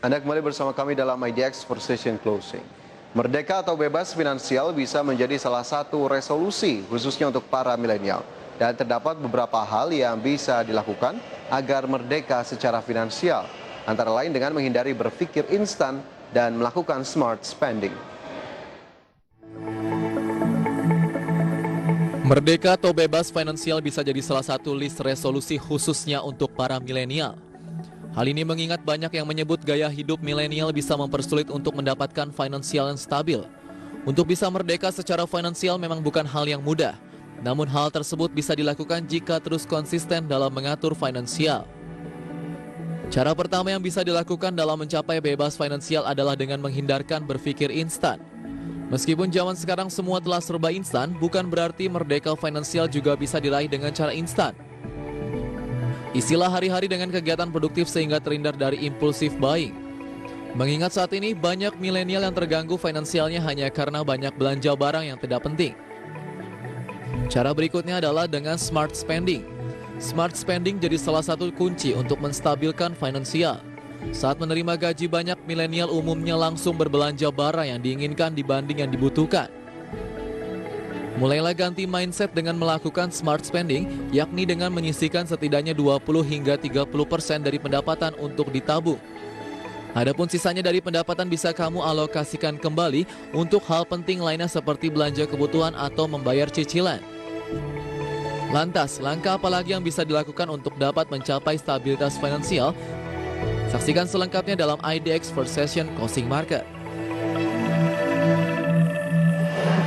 Anda kembali bersama kami dalam IDX Precision Closing. Merdeka atau bebas finansial bisa menjadi salah satu resolusi khususnya untuk para milenial. Dan terdapat beberapa hal yang bisa dilakukan agar merdeka secara finansial. Antara lain dengan menghindari berpikir instan dan melakukan smart spending. Merdeka atau bebas finansial bisa jadi salah satu list resolusi khususnya untuk para milenial. Hal ini mengingat banyak yang menyebut gaya hidup milenial bisa mempersulit untuk mendapatkan finansial yang stabil. Untuk bisa merdeka secara finansial memang bukan hal yang mudah. Namun hal tersebut bisa dilakukan jika terus konsisten dalam mengatur finansial. Cara pertama yang bisa dilakukan dalam mencapai bebas finansial adalah dengan menghindarkan berpikir instan. Meskipun zaman sekarang semua telah serba instan, bukan berarti merdeka finansial juga bisa diraih dengan cara instan. Isilah hari-hari dengan kegiatan produktif sehingga terhindar dari impulsif buying. Mengingat saat ini banyak milenial yang terganggu finansialnya hanya karena banyak belanja barang yang tidak penting. Cara berikutnya adalah dengan smart spending. Smart spending jadi salah satu kunci untuk menstabilkan finansial. Saat menerima gaji banyak, milenial umumnya langsung berbelanja barang yang diinginkan dibanding yang dibutuhkan. Mulailah ganti mindset dengan melakukan smart spending, yakni dengan menyisihkan setidaknya 20 hingga 30% dari pendapatan untuk ditabung. Adapun sisanya dari pendapatan bisa kamu alokasikan kembali untuk hal penting lainnya seperti belanja kebutuhan atau membayar cicilan. Lantas, langkah apa lagi yang bisa dilakukan untuk dapat mencapai stabilitas finansial? Saksikan selengkapnya dalam IDX Precision Closing Market.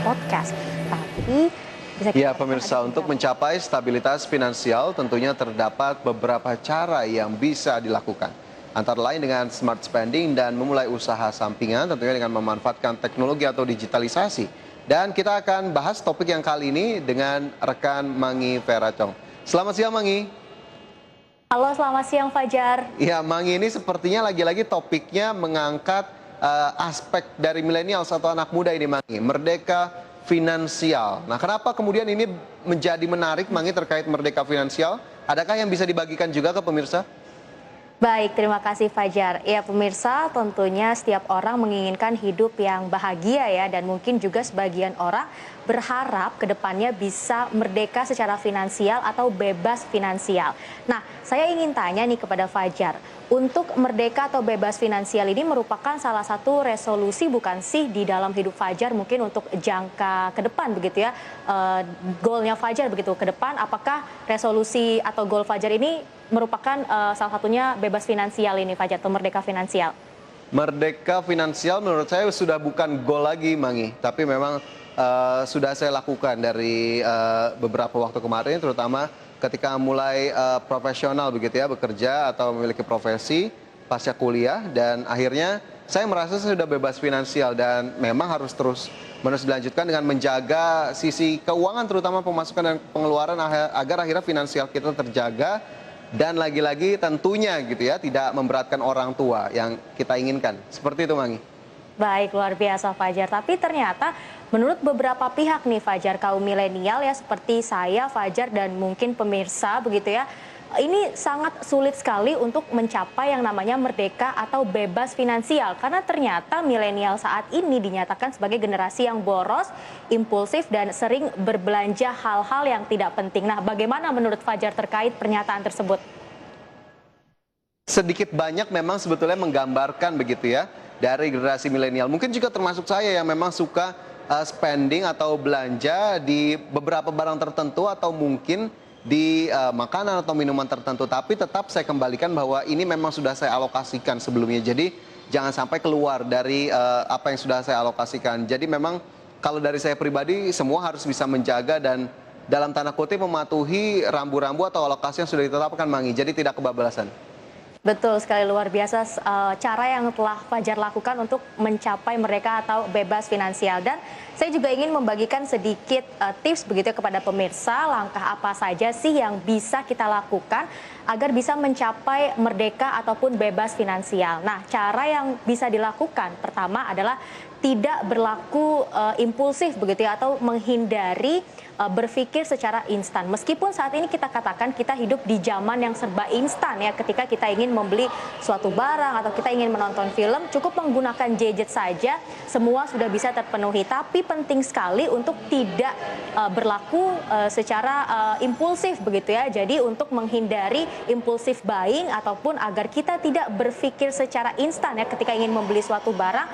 Podcast. Tapi bisa Ya pemirsa, untuk mencapai stabilitas finansial tentunya terdapat beberapa cara yang bisa dilakukan. Antara lain dengan smart spending dan memulai usaha sampingan tentunya dengan memanfaatkan teknologi atau digitalisasi. Dan kita akan bahas topik yang kali ini dengan rekan Mangi Feracong. Selamat siang Mangi. Halo, selamat siang Fajar. Ya Mangi, ini sepertinya lagi-lagi topiknya mengangkat aspek dari milenial atau anak muda ini Mangi. Merdeka finansial. Nah, kenapa kemudian ini menjadi menarik, Mangi, terkait merdeka finansial? Adakah yang bisa dibagikan juga ke pemirsa? Baik, terima kasih Fajar. Ya pemirsa, tentunya setiap orang menginginkan hidup yang bahagia ya, dan mungkin juga sebagian orang berharap kedepannya bisa merdeka secara finansial atau bebas finansial. Nah, saya ingin tanya nih kepada Fajar, untuk merdeka atau bebas finansial ini merupakan salah satu resolusi bukan sih di dalam hidup Fajar, mungkin untuk jangka ke depan begitu ya, goalnya Fajar begitu ke depan, apakah resolusi atau goal Fajar ini merupakan salah satunya bebas finansial ini Fajar atau merdeka finansial? Merdeka finansial menurut saya sudah bukan goal lagi Mangi, tapi memang sudah saya lakukan dari beberapa waktu kemarin, terutama ketika mulai profesional begitu ya, bekerja atau memiliki profesi pasca kuliah, dan akhirnya saya merasa saya sudah bebas finansial dan memang harus terus dilanjutkan dengan menjaga sisi keuangan, terutama pemasukan dan pengeluaran agar akhirnya finansial kita terjaga dan lagi-lagi tentunya gitu ya tidak memberatkan orang tua yang kita inginkan. Seperti itu Mangi. Baik, luar biasa Fajar. Tapi ternyata menurut beberapa pihak nih Fajar, kaum milenial ya seperti saya, Fajar, dan mungkin pemirsa begitu ya, ini sangat sulit sekali untuk mencapai yang namanya merdeka atau bebas finansial. Karena ternyata milenial saat ini dinyatakan sebagai generasi yang boros, impulsif, dan sering berbelanja hal-hal yang tidak penting. Nah, bagaimana menurut Fajar terkait pernyataan tersebut? Sedikit banyak memang sebetulnya menggambarkan begitu ya dari generasi milenial. Mungkin juga termasuk saya yang memang suka spending atau belanja di beberapa barang tertentu atau mungkin di makanan atau minuman tertentu. Tapi tetap saya kembalikan bahwa ini memang sudah saya alokasikan sebelumnya. Jadi jangan sampai keluar dari apa yang sudah saya alokasikan. Jadi memang kalau dari saya pribadi semua harus bisa menjaga dan dalam tanda kutip mematuhi rambu-rambu atau alokasi yang sudah ditetapkan Mangi. Jadi tidak kebablasan. Betul sekali, luar biasa cara yang telah Fajar lakukan untuk mencapai merdeka atau bebas finansial. Dan saya juga ingin membagikan sedikit tips begitu kepada pemirsa, langkah apa saja sih yang bisa kita lakukan agar bisa mencapai merdeka ataupun bebas finansial. Nah, cara yang bisa dilakukan pertama adalah tidak berlaku impulsif begitu ya, atau menghindari berpikir secara instan. Meskipun saat ini kita katakan kita hidup di zaman yang serba instan ya, ketika kita ingin membeli suatu barang atau kita ingin menonton film, cukup menggunakan gadget saja, semua sudah bisa terpenuhi. Tapi penting sekali untuk tidak berlaku secara impulsif begitu ya. Jadi untuk menghindari impulsif buying ataupun agar kita tidak berpikir secara instan ya ketika ingin membeli suatu barang,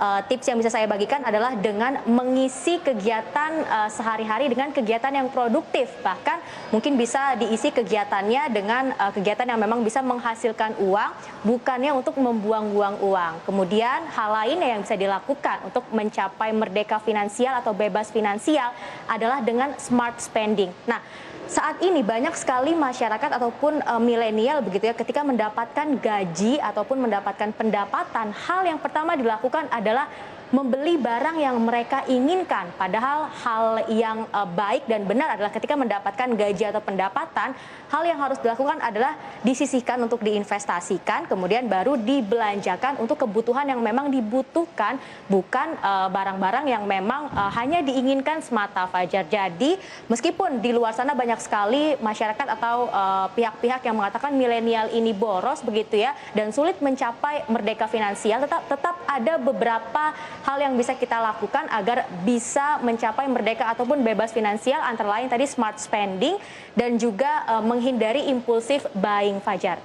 tips yang bisa saya bagikan adalah dengan mengisi kegiatan sehari-hari dengan kegiatan yang produktif. Bahkan mungkin bisa diisi kegiatannya dengan kegiatan yang memang bisa menghasilkan uang, bukannya untuk membuang-buang uang. Kemudian hal lain yang bisa dilakukan untuk mencapai merdeka finansial atau bebas finansial adalah dengan smart spending. Nah, saat ini banyak sekali masyarakat ataupun milenial begitu ya, ketika mendapatkan gaji ataupun mendapatkan pendapatan, hal yang pertama dilakukan adalah membeli barang yang mereka inginkan. Padahal hal yang baik dan benar adalah ketika mendapatkan gaji atau pendapatan, hal yang harus dilakukan adalah disisihkan untuk diinvestasikan, kemudian baru dibelanjakan untuk kebutuhan yang memang dibutuhkan, bukan barang-barang yang memang hanya diinginkan semata, Fajar. Jadi meskipun di luar sana banyak sekali masyarakat atau pihak-pihak yang mengatakan milenial ini boros begitu ya, dan sulit mencapai merdeka finansial, tetap ada beberapa hal yang bisa kita lakukan agar bisa mencapai merdeka ataupun bebas finansial, antara lain tadi smart spending dan juga menghindari impulsif buying, Fajar.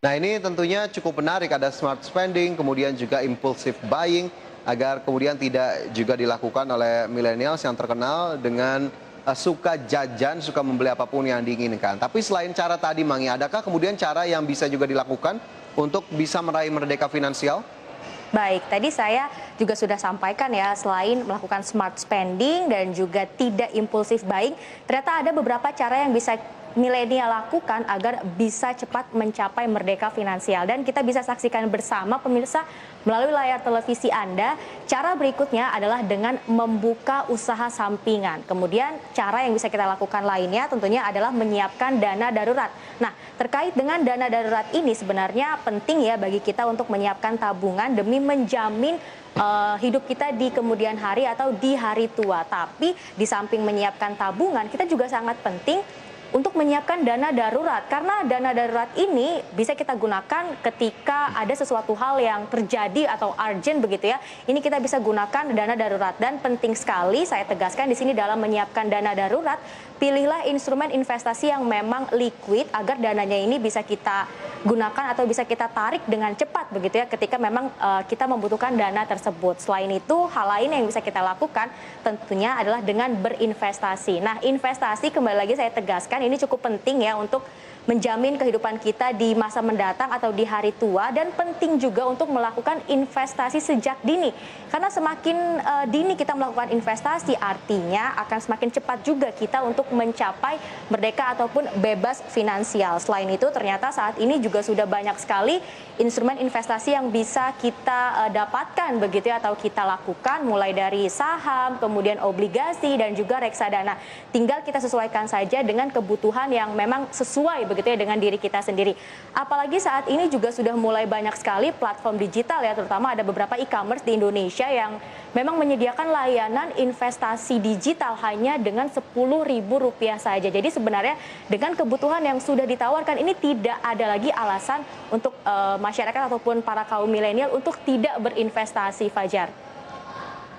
Nah, ini tentunya cukup menarik, ada smart spending, kemudian juga impulsive buying, agar kemudian tidak juga dilakukan oleh millennials yang terkenal dengan suka jajan, suka membeli apapun yang diinginkan. Tapi selain cara tadi, Mangi, adakah kemudian cara yang bisa juga dilakukan untuk bisa meraih merdeka finansial? Baik, tadi saya juga sudah sampaikan ya, selain melakukan smart spending dan juga tidak impulsif buying, ternyata ada beberapa cara yang bisa milenial lakukan agar bisa cepat mencapai merdeka finansial. Dan kita bisa saksikan bersama pemirsa melalui layar televisi Anda. Cara berikutnya adalah dengan membuka usaha sampingan. Kemudian cara yang bisa kita lakukan lainnya tentunya adalah menyiapkan dana darurat. Nah, terkait dengan dana darurat ini sebenarnya penting ya bagi kita untuk menyiapkan tabungan demi menjamin hidup kita di kemudian hari atau di hari tua. Tapi di samping menyiapkan tabungan, kita juga sangat penting untuk menyiapkan dana darurat, karena dana darurat ini bisa kita gunakan ketika ada sesuatu hal yang terjadi atau urgent begitu ya. Ini kita bisa gunakan dana darurat, dan penting sekali saya tegaskan di sini dalam menyiapkan dana darurat, pilihlah instrumen investasi yang memang liquid agar dananya ini bisa kita gunakan atau bisa kita tarik dengan cepat begitu ya ketika memang kita membutuhkan dana tersebut. Selain itu, hal lain yang bisa kita lakukan tentunya adalah dengan berinvestasi. Nah, investasi kembali lagi saya tegaskan ini cukup penting ya untuk menjamin kehidupan kita di masa mendatang atau di hari tua, dan penting juga untuk melakukan investasi sejak dini. Karena semakin dini kita melakukan investasi, artinya akan semakin cepat juga kita untuk mencapai merdeka ataupun bebas finansial. Selain itu, ternyata saat ini juga sudah banyak sekali instrumen investasi yang bisa kita dapatkan begitu ya, atau kita lakukan, mulai dari saham, kemudian obligasi dan juga reksadana. Tinggal kita sesuaikan saja dengan kebutuhan yang memang sesuai begitu ya dengan diri kita sendiri. Apalagi saat ini juga sudah mulai banyak sekali platform digital ya, terutama ada beberapa e-commerce di Indonesia yang memang menyediakan layanan investasi digital hanya dengan Rp10.000 saja. Jadi sebenarnya dengan kebutuhan yang sudah ditawarkan ini tidak ada lagi alasan untuk masyarakat ataupun para kaum milenial untuk tidak berinvestasi, Fajar.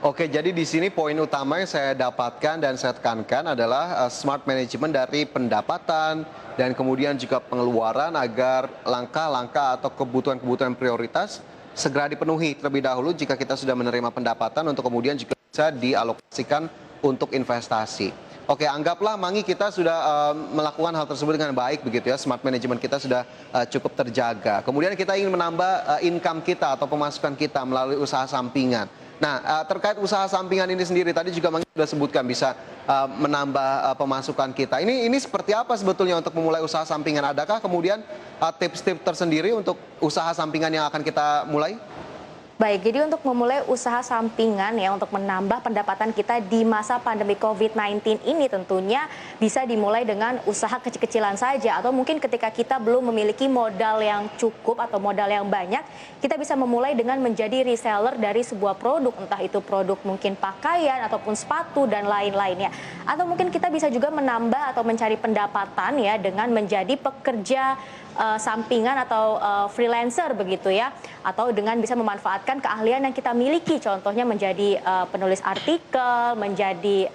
Oke, jadi di sini poin utama yang saya dapatkan dan saya tekankan adalah smart management dari pendapatan dan kemudian juga pengeluaran agar langkah-langkah atau kebutuhan-kebutuhan prioritas segera dipenuhi terlebih dahulu jika kita sudah menerima pendapatan, untuk kemudian juga bisa dialokasikan untuk investasi. Oke, anggaplah Mangi kita sudah melakukan hal tersebut dengan baik begitu ya, smart management kita sudah cukup terjaga. Kemudian kita ingin menambah income kita atau pemasukan kita melalui usaha sampingan. Nah, terkait usaha sampingan ini sendiri, tadi juga Mangi sudah sebutkan bisa menambah pemasukan kita. Ini seperti apa sebetulnya untuk memulai usaha sampingan? Adakah kemudian tips-tips tersendiri untuk usaha sampingan yang akan kita mulai? Baik, jadi untuk memulai usaha sampingan ya untuk menambah pendapatan kita di masa pandemi COVID-19 ini tentunya bisa dimulai dengan usaha kecil-kecilan saja atau mungkin ketika kita belum memiliki modal yang cukup atau modal yang banyak, kita bisa memulai dengan menjadi reseller dari sebuah produk, entah itu produk mungkin pakaian ataupun sepatu dan lain-lainnya. Atau mungkin kita bisa juga menambah atau mencari pendapatan ya dengan menjadi pekerja sampingan atau freelancer begitu ya, atau dengan bisa memanfaatkan keahlian yang kita miliki, contohnya menjadi penulis artikel, menjadi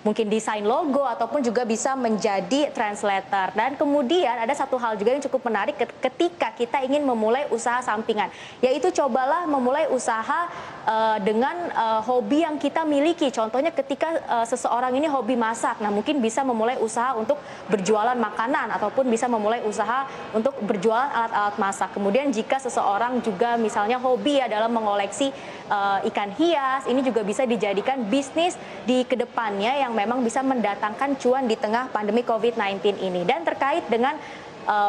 mungkin desain logo ataupun juga bisa menjadi translator. Dan kemudian ada satu hal juga yang cukup menarik ketika kita ingin memulai usaha sampingan, yaitu cobalah memulai usaha dengan hobi yang kita miliki. Contohnya ketika seseorang ini hobi masak, nah mungkin bisa memulai usaha untuk berjualan makanan ataupun bisa memulai usaha untuk berjualan alat-alat masak. Kemudian jika seseorang juga misalnya hobi ya dalam mengoleksi ikan hias, ini juga bisa dijadikan bisnis di kedepannya yang memang bisa mendatangkan cuan di tengah pandemi COVID-19 ini. Dan terkait dengan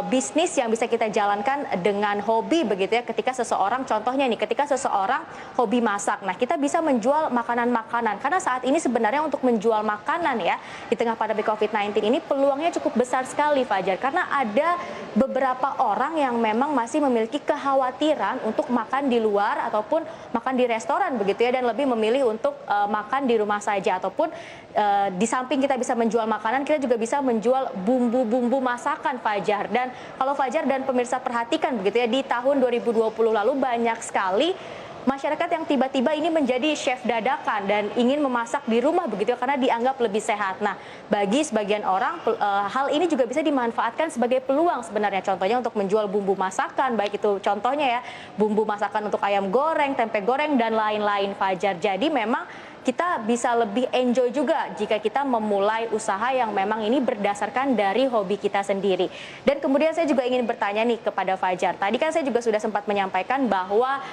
bisnis yang bisa kita jalankan dengan hobi begitu ya, ketika seseorang contohnya nih, ketika seseorang hobi masak, nah kita bisa menjual makanan-makanan karena saat ini sebenarnya untuk menjual makanan ya di tengah pandemi COVID-19 ini peluangnya cukup besar sekali Fajar, karena ada beberapa orang yang memang masih memiliki kekhawatiran untuk makan di luar ataupun makan di restoran begitu ya, dan lebih memilih untuk makan di rumah saja ataupun di samping kita bisa menjual makanan, kita juga bisa menjual bumbu-bumbu masakan Fajar. Dan kalau Fajar dan pemirsa perhatikan begitu ya, di tahun 2020 lalu banyak sekali masyarakat yang tiba-tiba ini menjadi chef dadakan dan ingin memasak di rumah begitu ya, karena dianggap lebih sehat. Nah, bagi sebagian orang hal ini juga bisa dimanfaatkan sebagai peluang sebenarnya. Contohnya untuk menjual bumbu masakan, baik itu contohnya ya bumbu masakan untuk ayam goreng, tempe goreng dan lain-lain Fajar. Jadi memang kita bisa lebih enjoy juga jika kita memulai usaha yang memang ini berdasarkan dari hobi kita sendiri. Dan kemudian saya juga ingin bertanya nih kepada Fajar. Tadi kan saya juga sudah sempat menyampaikan bahwa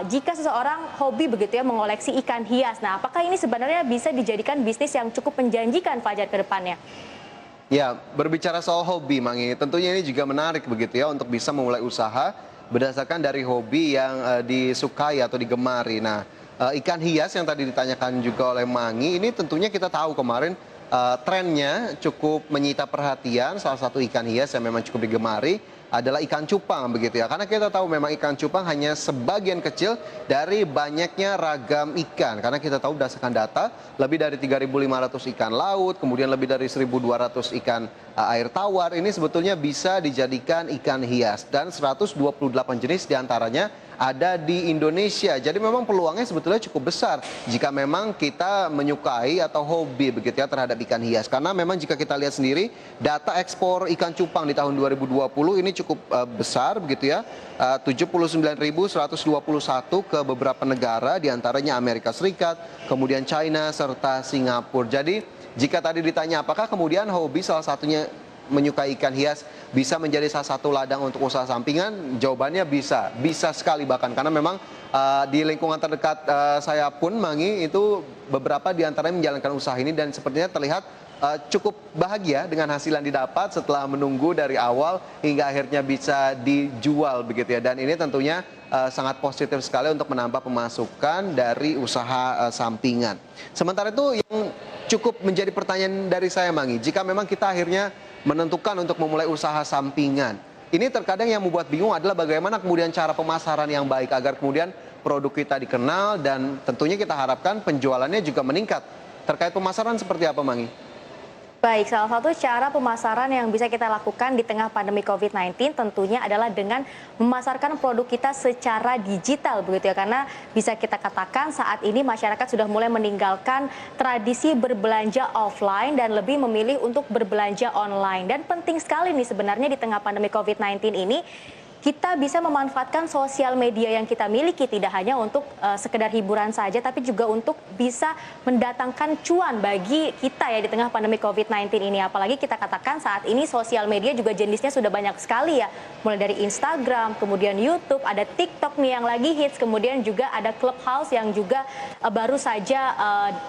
jika seseorang hobi begitu ya mengoleksi ikan hias, nah apakah ini sebenarnya bisa dijadikan bisnis yang cukup menjanjikan Fajar ke depannya? Ya, berbicara soal hobi, Mangi, tentunya ini juga menarik begitu ya untuk bisa memulai usaha berdasarkan dari hobi yang disukai atau digemari. Nah, ikan hias yang tadi ditanyakan juga oleh Mangi, ini tentunya kita tahu kemarin trennya cukup menyita perhatian. Salah satu ikan hias yang memang cukup digemari adalah ikan cupang begitu ya. Karena kita tahu memang ikan cupang hanya sebagian kecil dari banyaknya ragam ikan. Karena kita tahu berdasarkan data lebih dari 3.500 ikan laut, kemudian lebih dari 1.200 ikan air tawar ini sebetulnya bisa dijadikan ikan hias, dan 128 jenis diantaranya ada di Indonesia. Jadi memang peluangnya sebetulnya cukup besar jika memang kita menyukai atau hobi begitu ya terhadap ikan hias. Karena memang jika kita lihat sendiri data ekspor ikan cupang di tahun 2020 ini cukup besar begitu ya, 79.121 ke beberapa negara diantaranya Amerika Serikat, kemudian China serta Singapura. Jadi jika tadi ditanya apakah kemudian hobi salah satunya menyukai ikan hias bisa menjadi salah satu ladang untuk usaha sampingan, jawabannya bisa sekali bahkan, karena memang di lingkungan terdekat saya pun Mangi itu beberapa diantaranya menjalankan usaha ini dan sepertinya terlihat cukup bahagia dengan hasil yang didapat setelah menunggu dari awal hingga akhirnya bisa dijual begitu ya, dan ini tentunya sangat positif sekali untuk menambah pemasukan dari usaha sampingan. Sementara itu yang cukup menjadi pertanyaan dari saya Mangi, jika memang kita akhirnya menentukan untuk memulai usaha sampingan, ini terkadang yang membuat bingung adalah bagaimana kemudian cara pemasaran yang baik agar kemudian produk kita dikenal dan tentunya kita harapkan penjualannya juga meningkat. Terkait pemasaran seperti apa Mangi? Baik, salah satu cara pemasaran yang bisa kita lakukan di tengah pandemi COVID-19 tentunya adalah dengan memasarkan produk kita secara digital begitu ya, karena bisa kita katakan saat ini masyarakat sudah mulai meninggalkan tradisi berbelanja offline dan lebih memilih untuk berbelanja online. Dan penting sekali nih sebenarnya di tengah pandemi COVID-19 ini kita bisa memanfaatkan sosial media yang kita miliki tidak hanya untuk sekedar hiburan saja, tapi juga untuk bisa mendatangkan cuan bagi kita ya di tengah pandemi COVID-19 ini. Apalagi kita katakan saat ini sosial media juga jenisnya sudah banyak sekali ya, mulai dari Instagram, kemudian YouTube, ada TikTok nih yang lagi hits, kemudian juga ada Clubhouse yang juga baru saja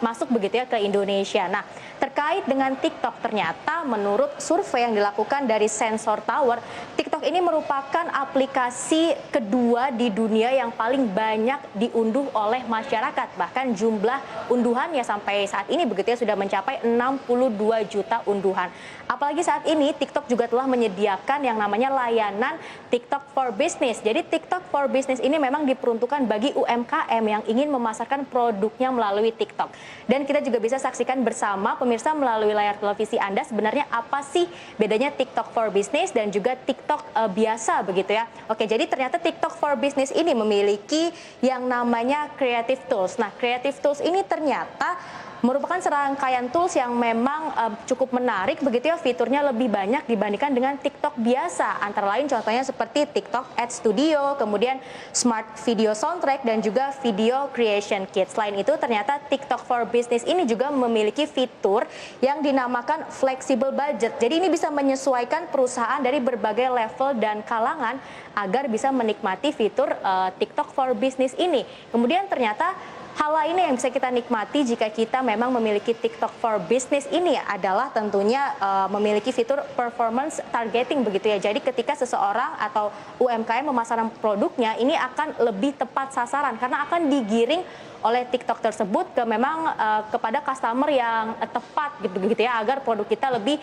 masuk begitu ya ke Indonesia. Nah, terkait dengan TikTok, ternyata menurut survei yang dilakukan dari Sensor Tower, TikTok ini merupakan aplikasi kedua di dunia yang paling banyak diunduh oleh masyarakat. Bahkan jumlah unduhannya sampai saat ini begitu ya sudah mencapai 62 juta unduhan. Apalagi saat ini TikTok juga telah menyediakan yang namanya layanan TikTok for Business. Jadi TikTok for Business ini memang diperuntukkan bagi UMKM yang ingin memasarkan produknya melalui TikTok. Dan kita juga bisa saksikan bersama pemirsa melalui layar televisi Anda sebenarnya apa sih bedanya TikTok for Business dan juga TikTok biasa begitu ya. Oke, jadi ternyata TikTok for Business ini memiliki yang namanya Creative Tools. Nah, Creative Tools ini ternyata merupakan serangkaian tools yang memang cukup menarik begitu ya, fiturnya lebih banyak dibandingkan dengan TikTok biasa. Antara lain contohnya seperti TikTok Ad Studio, kemudian Smart Video Soundtrack dan juga Video Creation Kit. Selain itu ternyata TikTok for Business ini juga memiliki fitur yang dinamakan flexible budget. Jadi ini bisa menyesuaikan perusahaan dari berbagai level dan kalangan agar bisa menikmati fitur TikTok for Business ini. Kemudian ternyata hal lainnya yang bisa kita nikmati jika kita memang memiliki TikTok for Business ini adalah tentunya memiliki fitur performance targeting begitu ya. Jadi ketika seseorang atau UMKM memasarkan produknya ini akan lebih tepat sasaran karena akan digiring oleh TikTok tersebut ke memang kepada customer yang tepat gitu ya, agar produk kita lebih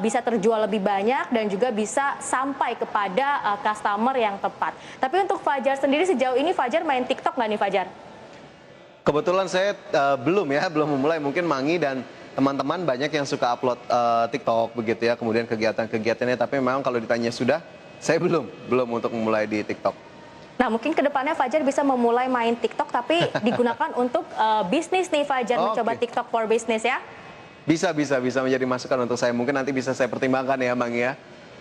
bisa terjual lebih banyak dan juga bisa sampai kepada customer yang tepat. Tapi untuk Fajar sendiri sejauh ini Fajar main TikTok nggak nih Fajar? Kebetulan saya belum memulai. Mungkin Mangi dan teman-teman banyak yang suka upload TikTok begitu ya, kemudian kegiatan-kegiatannya. Tapi memang kalau ditanya sudah, saya belum untuk memulai di TikTok. Nah, mungkin kedepannya Fajar bisa memulai main TikTok, tapi digunakan untuk bisnis nih Fajar, mencoba TikTok for Business ya? Bisa menjadi masukan untuk saya. Mungkin nanti bisa saya pertimbangkan ya, Mangi ya.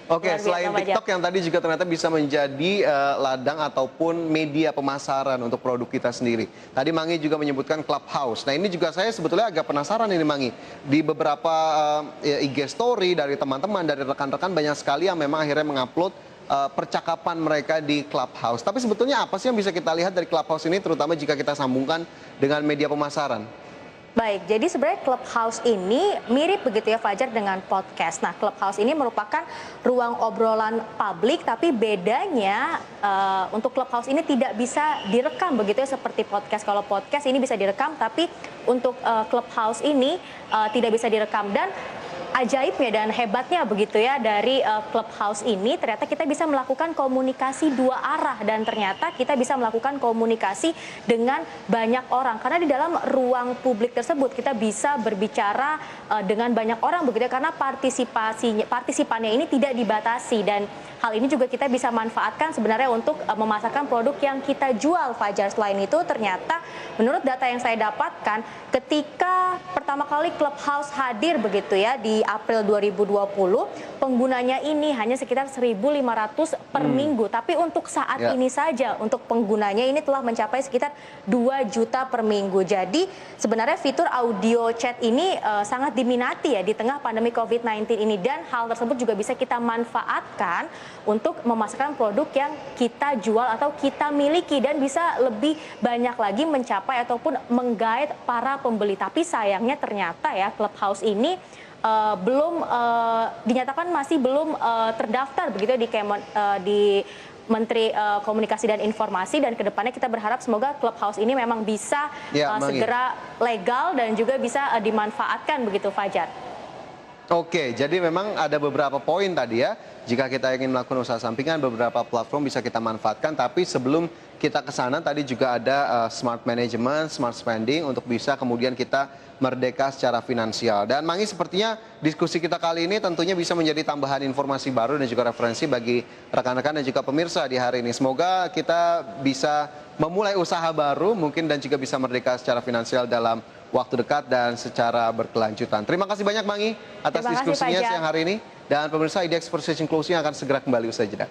Oke, selain TikTok yang tadi juga ternyata bisa menjadi ladang ataupun media pemasaran untuk produk kita sendiri. Tadi Mangi juga menyebutkan Clubhouse. Nah, ini juga saya sebetulnya agak penasaran ini Mangi. Di beberapa IG story dari teman-teman, dari rekan-rekan banyak sekali yang memang akhirnya mengupload percakapan mereka di Clubhouse. Tapi sebetulnya apa sih yang bisa kita lihat dari Clubhouse ini, terutama jika kita sambungkan dengan media pemasaran? Baik, jadi sebenarnya Clubhouse ini mirip begitu ya Fajar dengan podcast. Nah, Clubhouse ini merupakan ruang obrolan publik, tapi bedanya untuk Clubhouse ini tidak bisa direkam begitu ya seperti podcast. Kalau podcast ini bisa direkam, tapi untuk Clubhouse ini tidak bisa direkam. Dan ajaibnya dan hebatnya begitu ya dari Clubhouse ini ternyata kita bisa melakukan komunikasi dua arah dan ternyata kita bisa melakukan komunikasi dengan banyak orang karena di dalam ruang publik tersebut kita bisa berbicara dengan banyak orang begitu ya, karena partisipannya ini tidak dibatasi dan hal ini juga kita bisa manfaatkan sebenarnya untuk memasarkan produk yang kita jual Fajar. Selain itu ternyata menurut data yang saya dapatkan ketika pertama kali Clubhouse hadir begitu ya di April 2020, penggunanya ini hanya sekitar 1.500 per minggu. Tapi untuk saat ini saja, untuk penggunanya ini telah mencapai sekitar 2 juta per minggu. Jadi sebenarnya fitur audio chat ini sangat diminati ya di tengah pandemi COVID-19 ini. Dan hal tersebut juga bisa kita manfaatkan untuk memasarkan produk yang kita jual atau kita miliki. Dan bisa lebih banyak lagi mencapai ataupun menggait para pembeli. Tapi sayangnya ternyata ya Clubhouse ini belum dinyatakan masih belum terdaftar begitu di Menteri Komunikasi dan Informasi dan kedepannya kita berharap semoga Clubhouse ini memang bisa segera legal dan juga bisa dimanfaatkan begitu Fajar. Oke, jadi memang ada beberapa poin tadi ya. Jika kita ingin melakukan usaha sampingan, beberapa platform bisa kita manfaatkan. Tapi sebelum kita ke sana, tadi juga ada smart management, smart spending untuk bisa kemudian kita merdeka secara finansial. Dan Mangi, sepertinya diskusi kita kali ini tentunya bisa menjadi tambahan informasi baru dan juga referensi bagi rekan-rekan dan juga pemirsa di hari ini. Semoga kita bisa memulai usaha baru mungkin dan juga bisa merdeka secara finansial dalam waktu dekat dan secara berkelanjutan. Terima kasih banyak Mangi atas diskusinya siang hari ini. Dan pemirsa, IDX Precision Closing akan segera kembali usai jeda.